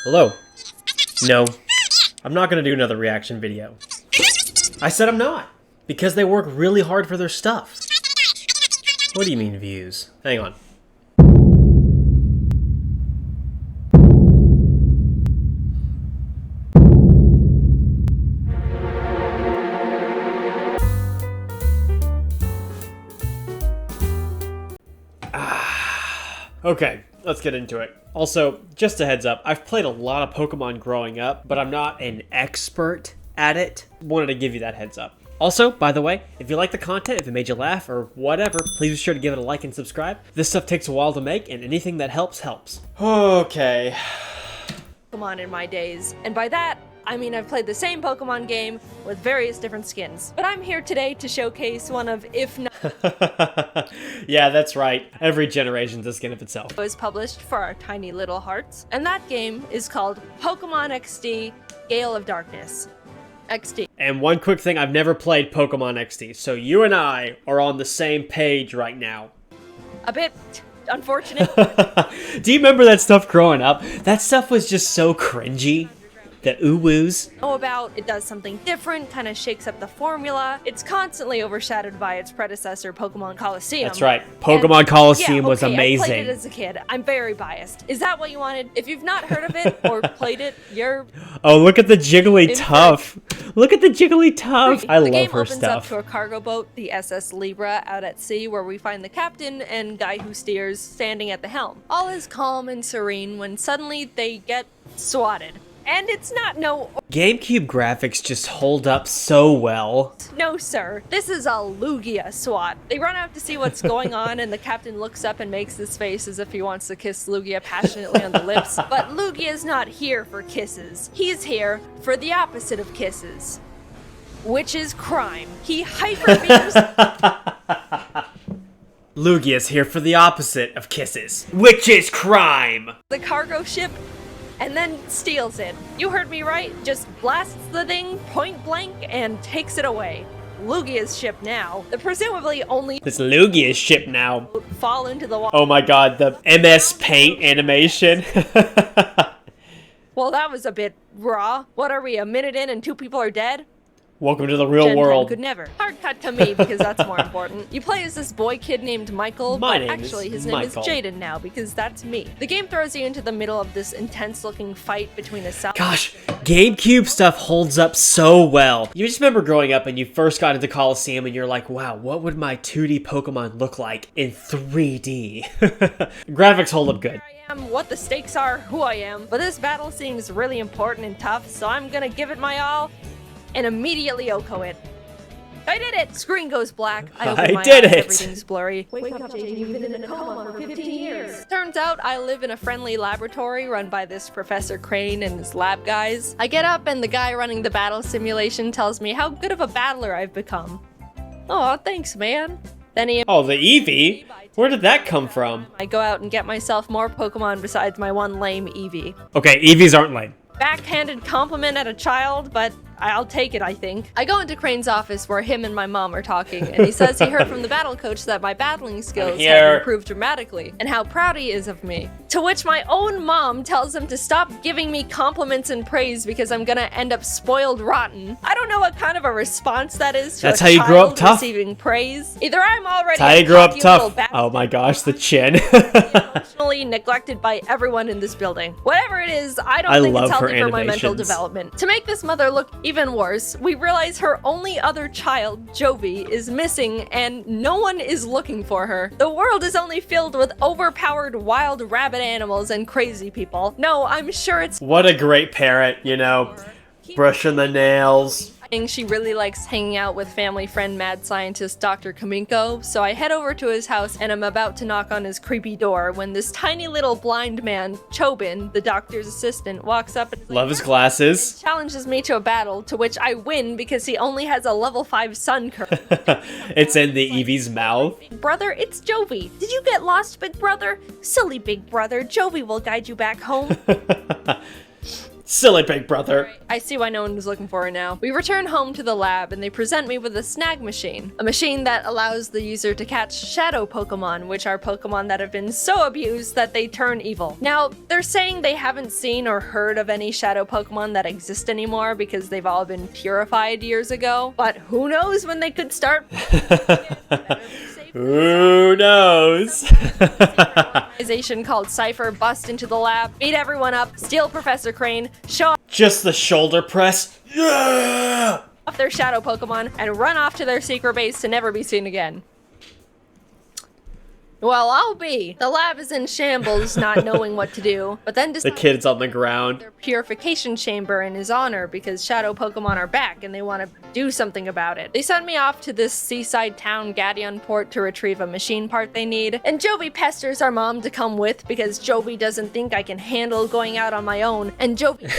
Hello? No. I'm not gonna do another reaction video. I said I'm not! Because they work really hard for their stuff. What do you mean views? Hang on. Okay, let's get into it. Also, just a heads up, I've played a lot of Pokemon growing up, but I'm not an expert at it. Wanted to give you that heads up. Also, by the way, if you like the content, if it made you laugh or whatever, please be sure to give it a like and subscribe. This stuff takes a while to make, and anything that helps, helps. Okay. Pokemon in my days, and by that, I mean I've played the same Pokemon game with various different skins. But I'm here today to showcase one of, if not... Yeah, that's right. Every generation's a skin of itself. ...was published for our tiny little hearts. And that game is called Pokemon XD Gale of Darkness. XD. And one quick thing, I've never played Pokemon XD, so you and I are on the same page right now. A bit unfortunate. Do you remember that stuff growing up? That stuff was just so cringy. The ooh-woos. About it does something different, kind of shakes up the formula. It's constantly overshadowed by its predecessor, Pokemon Coliseum. That's right. Pokemon Coliseum was amazing. I played it as a kid. I'm very biased. Is that what you wanted? If you've not heard of it or played it, you're... Oh, look at the Jigglytuff. Look at the Jigglytuff. I love her stuff. The game opens up to a cargo boat, the SS Libra, out at sea, where we find the captain and guy who steers standing at the helm. All is calm and serene when suddenly they get swatted. And it's not GameCube graphics just hold up so well. No, sir. This is a Lugia SWAT. They run out to see what's going on, and the captain looks up and makes this face as if he wants to kiss Lugia passionately on the lips. But Lugia's not here for kisses. He's here for the opposite of kisses, which is crime. He hyper beams... Lugia's here for the opposite of kisses, which is crime. The cargo ship and then steals it. You heard me right, just blasts the thing point blank and takes it away. Lugia's ship now. The presumably only... This Lugia's ship now. ...fall into the water. Oh my god, the MS Paint animation. Well, that was a bit raw. What are we, a minute in and 2 people are dead? Welcome to the real world. Could never. Hard cut to me because that's more important. You play as this boy kid named Michael, but actually his name is Jaiden now because that's me. The game throws you into the middle of this intense looking fight between a South... Gosh, GameCube stuff holds up so well. You just remember growing up and you first got into Coliseum and you're like, wow, what would my 2D Pokemon look like in 3D? Graphics hold up good. What the stakes are, who I am, but this battle seems really important and tough, so I'm gonna give it my all and immediately OHKO it. I did it! Screen goes black. I open my eyes, everything's blurry. Wake up, Jaiden, you've been in a coma for 15 years. Turns out I live in a friendly laboratory run by this Professor Crane and his lab guys. I get up and the guy running the battle simulation tells me how good of a battler I've become. Oh, thanks, man. Then he... Oh, the Eevee? Where did that come from? I go out and get myself more Pokemon besides my one lame Eevee. Okay, Eevees aren't lame. Backhanded compliment at a child, but I'll take it, I think. I go into Crane's office where him and my mom are talking, and he says he heard from the battle coach that my battling skills have improved dramatically, and how proud he is of me. To which my own mom tells him to stop giving me compliments and praise because I'm gonna end up spoiled rotten. I don't know what kind of a response that is to a child receiving praise. Either I'm already That's how you grow up tough. Oh my gosh, the chin. Emotionally neglected by everyone in this building. Whatever it is, I don't think it's healthy for my mental development. To make this mother look even worse, we realize her only other child, Jovi, is missing and no one is looking for her. The world is only filled with overpowered wild rabbit animals and crazy people. No, I'm sure it's... What a great parent, you know, brushing the nails. She really likes hanging out with family friend mad scientist Dr. Kaminko, so I head over to his house and I'm about to knock on his creepy door when this tiny little blind man, Chobin, the doctor's assistant, walks up and is like, love his glasses. Challenges me to a battle, to which I win because he only has a level 5 sun curve. It's in the Eevee's mouth. Brother, it's Jovi. Did you get lost, big brother? Silly big brother, Jovi will guide you back home. Silly big brother. I see why no one was looking for her now. We return home to the lab and they present me with a snag machine. A machine that allows the user to catch Shadow Pokémon, which are Pokémon that have been so abused that they turn evil. Now, they're saying they haven't seen or heard of any Shadow Pokémon that exist anymore because they've all been purified years ago. But who knows when they could start? Who knows? Organization called Sapphire bust into the lab, beat everyone up, steal Professor Crane, show Just the shoulder press. Yeah! off their Shadow Pokémon, and run off to their secret base to never be seen again. Well, I'll be. The lab is in shambles, not knowing what to do, but then The kid's on the ground. their purification chamber in his honor because Shadow Pokémon are back and they want to do something about it. They send me off to this seaside town, Gadionport, to retrieve a machine part they need, and Jovi pesters our mom to come with because Jovi doesn't think I can handle going out on my own, and Jovi...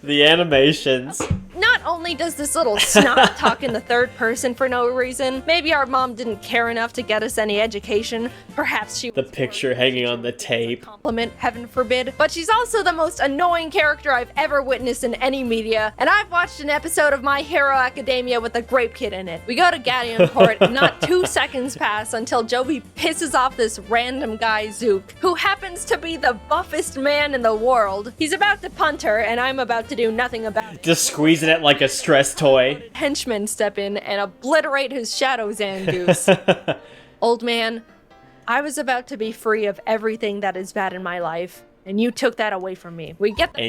The animations. Not only does this little snot talk in the third person for no reason, maybe our mom didn't care enough to get us any education, perhaps she The picture hanging on the tape. compliment, heaven forbid, but she's also the most annoying character I've ever witnessed in any media, and I've watched an episode of My Hero Academia with a grape kid in it. We go to Gadionport, and not 2 seconds pass until Jovi pisses off this random guy, Zook, who happens to be the buffest man in the world. He's about to punt her, and I'm about to do nothing about it. Just squeezing it like a stress toy. Henchmen step in and obliterate his Shadow Zangoose. Old man, I was about to be free of everything that is bad in my life, and you took that away from me. We get the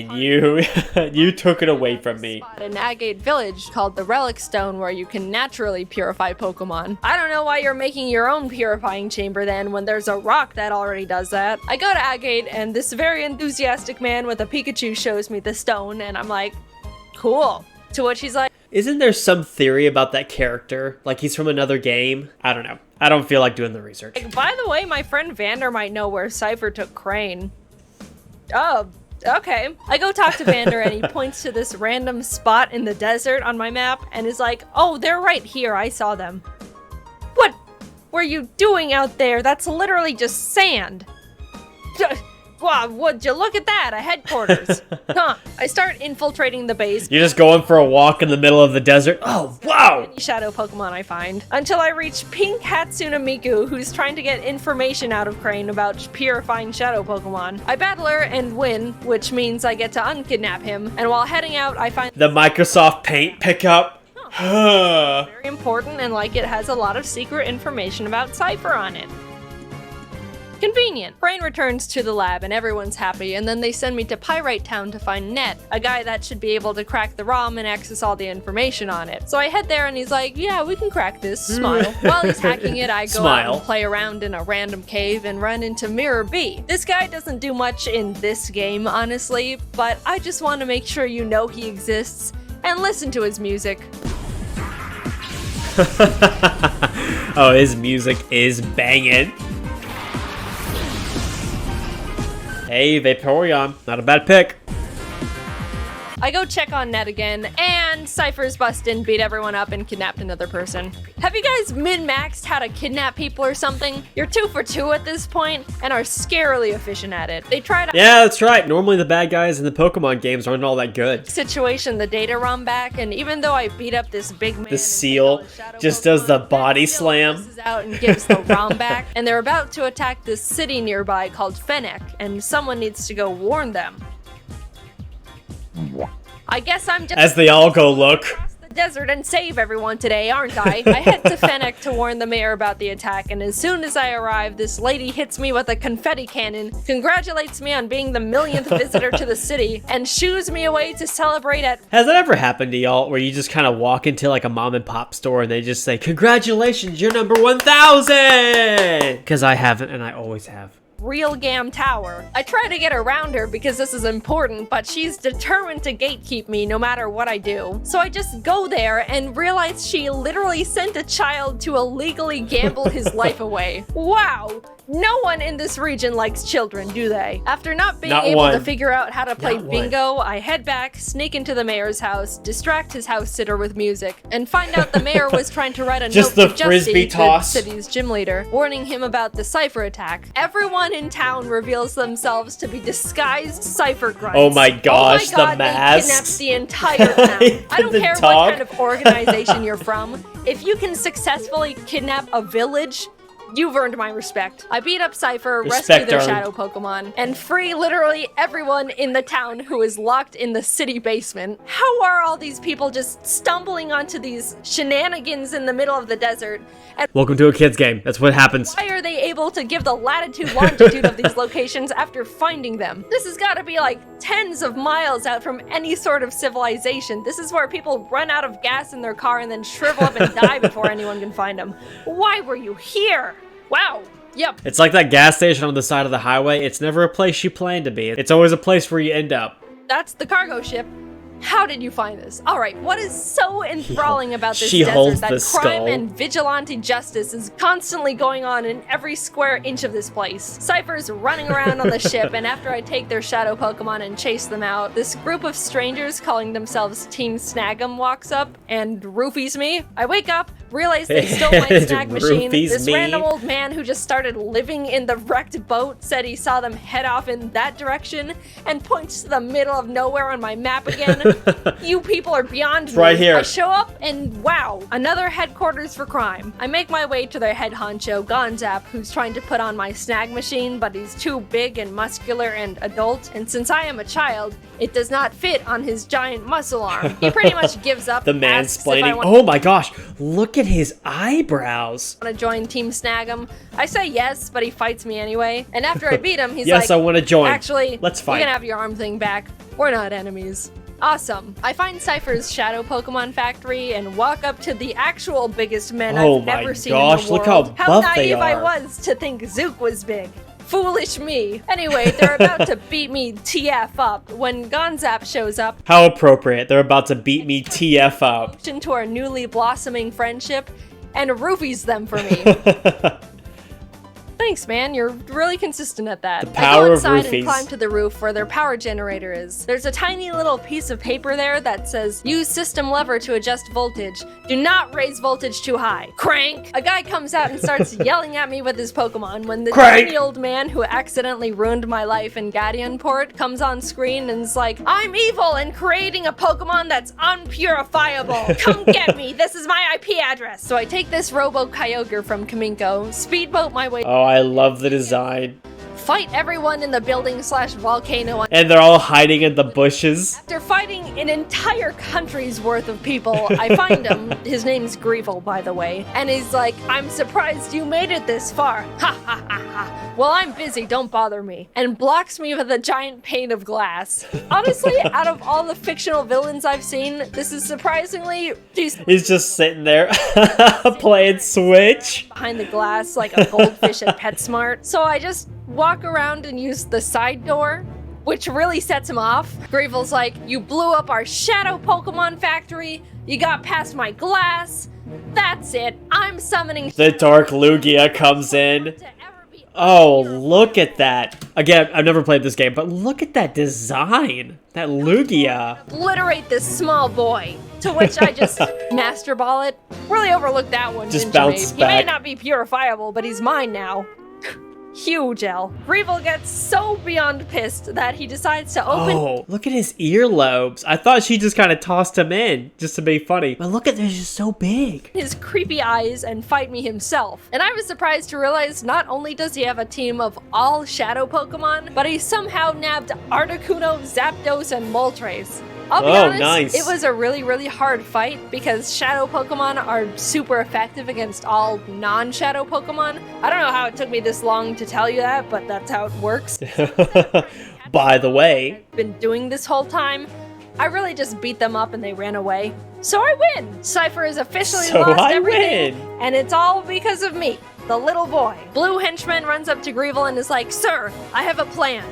And you took it away from me. spot in Agate Village called the Relic Stone where you can naturally purify Pokemon. I don't know why you're making your own purifying chamber then when there's a rock that already does that. I go to Agate and this very enthusiastic man with a Pikachu shows me the stone and I'm like, cool. To which he's like, Isn't there some theory about that character? Like he's from another game? I don't know. I don't feel like doing the research. by the way, my friend Vander might know where Cypher took Crane. Oh, okay. I go talk to Vander and he points to this random spot in the desert on my map and is like, oh, they're right here. I saw them. What were you doing out there? That's literally just sand. Wow, would you look at that? A headquarters. Huh. I start infiltrating the base. You're just going for a walk in the middle of the desert? Oh, wow! Any Shadow Pokemon I find. Until I reach Pink Hatsune Miku, who's trying to get information out of Crane about purifying Shadow Pokemon. I battle her and win, which means I get to unkidnap him. And while heading out, I find The Microsoft Paint pickup. very important and like it has a lot of secret information about Cypher on it. Convenient. Crane returns to the lab and everyone's happy, and then they send me to Pyrite Town to find Net, a guy that should be able to crack the ROM and access all the information on it. So I head there and he's like, yeah, we can crack this. Smile. While he's hacking it, I go out and play around in a random cave and run into Mirror B. This guy doesn't do much in this game, honestly, but I just want to make sure you know he exists and listen to his music. Oh, his music is banging. Hey, Vaporeon. Not a bad pick. I go check on Ned again, and Cypher's busted in, beat everyone up, and kidnapped another person. Have you guys min-maxed how to kidnap people or something? You're 2 for 2 at this point, and are scarily efficient at it. They tried to Yeah, that's right. Normally the bad guys in the Pokemon games aren't all that good. situation the data ROM back, and even though I beat up this big man, The seal just does the body slam. out and gives the ROM back, and they're about to attack this city nearby called Fennec, and someone needs to go warn them. I guess I'm just As they all go look. across the desert and save everyone today, aren't I? I head to Fennec to warn the mayor about the attack, and as soon as I arrive, this lady hits me with a confetti cannon, congratulates me on being the millionth visitor to the city, and shoos me away to celebrate at Has that ever happened to y'all where you just kind of walk into like a mom and pop store and they just say, congratulations, you're number 1,000? Because I haven't and I always have. Real Gam Tower. I try to get around her because this is important, but she's determined to gatekeep me no matter what I do. So I just go there and realize she literally sent a child to illegally gamble his life away. Wow! No one in this region likes children, do they? After not being able to figure out how to play bingo, I head back, sneak into the mayor's house, distract his house sitter with music, and find out the mayor was trying to write a note to Frisbee Justy, toss. the city's gym leader, warning him about the Cypher attack. Everyone everyone in town reveals themselves to be disguised Cypher grunts. Oh my gosh, oh my God, the masks. They kidnapped the entire town. I don't care what kind of organization you're from. If you can successfully kidnap a village, you've earned my respect. I beat up Cypher, rescue their Shadow Pokemon, and free literally everyone in the town who is locked in the city basement. How are all these people just stumbling onto these shenanigans in the middle of the desert? And Welcome to a kid's game. That's what happens. why are they able to give the latitude, longitude of these locations after finding them? This has got to be like tens of miles out from any sort of civilization. This is where people run out of gas in their car and then shrivel up and die before anyone can find them. Why were you here? Wow. Yep. It's like that gas station on the side of the highway. It's never a place you plan to be. It's always a place where you end up. That's the cargo ship. How did you find this? All right, what is so enthralling about this She holds desert that the crime skull. and vigilante justice is constantly going on in every square inch of this place? Cypher's running around on the ship, and after I take their Shadow Pokemon and chase them out, this group of strangers calling themselves Team Snag'em walks up and roofies me. I wake up, realize they stole my snag machine. This random old man who just started living in the wrecked boat said he saw them head off in that direction and points to the middle of nowhere on my map again. You people are beyond me. Right here. I show up and wow, another headquarters for crime. I make my way to their head honcho, Gonzap, who's trying to put on my snag machine, but he's too big and muscular and adult, and since I am a child, it does not fit on his giant muscle arm. He pretty much gives up. The mansplaining. Oh my gosh, look at his eyebrows. Want to join Team Snag'em? I say yes, but he fights me anyway. And after I beat him, he's Yes, like, I want to join. Actually, let's fight. You can have your arm thing back. We're not enemies. Awesome. I find Cypher's Shadow Pokemon factory and walk up to the actual biggest men I've ever seen in the world. Look how buff they naive I are. was to think Zook was big. Foolish me. Anyway, they're about to beat me TF up when Gonzap shows up. How appropriate. They're about to beat me TF up. Into our newly blossoming friendship and roofies them for me. Thanks, man. You're really consistent at that. The power I go of inside roofies. and climb to the roof where their power generator is. There's a tiny little piece of paper there that says, use system lever to adjust voltage. Do not raise voltage too high. Crank! A guy comes out and starts yelling at me with his Pokemon when the tiny old man who accidentally ruined my life in Gadian Port comes on screen and is like, I'm evil and creating a Pokemon that's unpurifiable. Come get me. This is my IP address. So I take this Robo Kyogre from Kaminko, speedboat my way. Oh, I love the design. Fight everyone in the building/volcano. And they're all hiding in the bushes. After fighting an entire country's worth of people, I find him. His name's Greevil, by the way. And he's like, I'm surprised you made it this far. Ha ha ha ha. Well, I'm busy, don't bother me. And blocks me with a giant pane of glass. Honestly, out of all the fictional villains I've seen, this is surprisingly decent. He's just sitting there playing Switch. Behind the glass like a goldfish at PetSmart. So I just walk around and use the side door, which really sets him off. Greevil's like, you blew up our Shadow Pokemon factory, you got past my glass, that's it, I'm summoning The Dark Lugia comes in. Oh, look at that. Again, I've never played this game, but look at that design. That Lugia. Obliterate this small boy. To which I just Master Ball it. Really overlooked that one. Just Ninja bounce Babe. back. He may not be purifiable, but he's mine now. Huge L. Greevil gets so beyond pissed that he decides to open. Oh, look at his earlobes. I thought she just kind of tossed him in just to be funny. But look at, they're just so big. His creepy eyes and fight me himself. And I was surprised to realize not only does he have a team of all Shadow Pokemon, but he somehow nabbed Articuno, Zapdos, and Moltres. I'll be honest, nice. It was a really, really hard fight because Shadow Pokemon are super effective against all non-Shadow Pokemon. I don't know how it took me this long to tell you that, but that's how it works. By the way, I've been doing this whole time. I really just beat them up and they ran away. So I win! Cypher has officially lost everything, and it's all because of me, the little boy. Blue henchman runs up to Greevil and is like, Sir, I have a plan.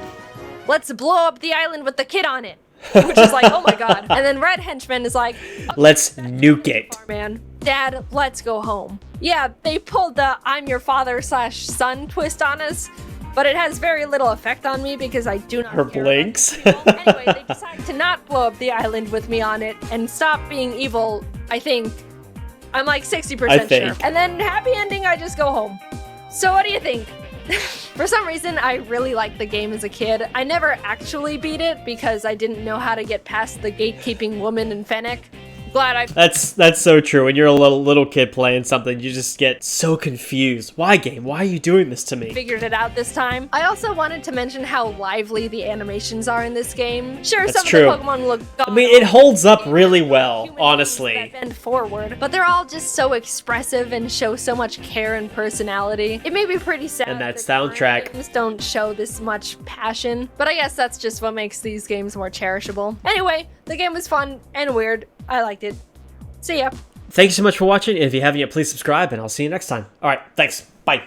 Let's blow up the island with the kid on it. Which is like, oh my god. And then Red Henchman is like, let's nuke it. Man, Dad, let's go home. Yeah, they pulled the I'm your father/son twist on us, but it has very little effect on me because I do not Her care blinks. about evil. Anyway, they decide to not blow up the island with me on it and stop being evil, I think. I'm like 60% sure. And then happy ending, I just go home. So what do you think? For some reason, I really liked the game as a kid. I never actually beat it because I didn't know how to get past the gatekeeping woman in Fennec. Glad I... That's so true. When you're a little kid playing something, you just get so confused. Why, game? Why are you doing this to me? Figured it out this time. I also wanted to mention how lively the animations are in this game. Sure, That's some true. of the Pokemon look I mean, it holds up really well, honestly. that bend forward, but they're all just so expressive and show so much care and personality. It made me pretty sad. And that the soundtrack. current games don't show this much passion, but I guess that's just what makes these games more cherishable. Anyway, the game was fun and weird. I liked it. See ya. Thank you so much for watching. If you haven't yet, please subscribe, and I'll see you next time. All right, thanks. Bye.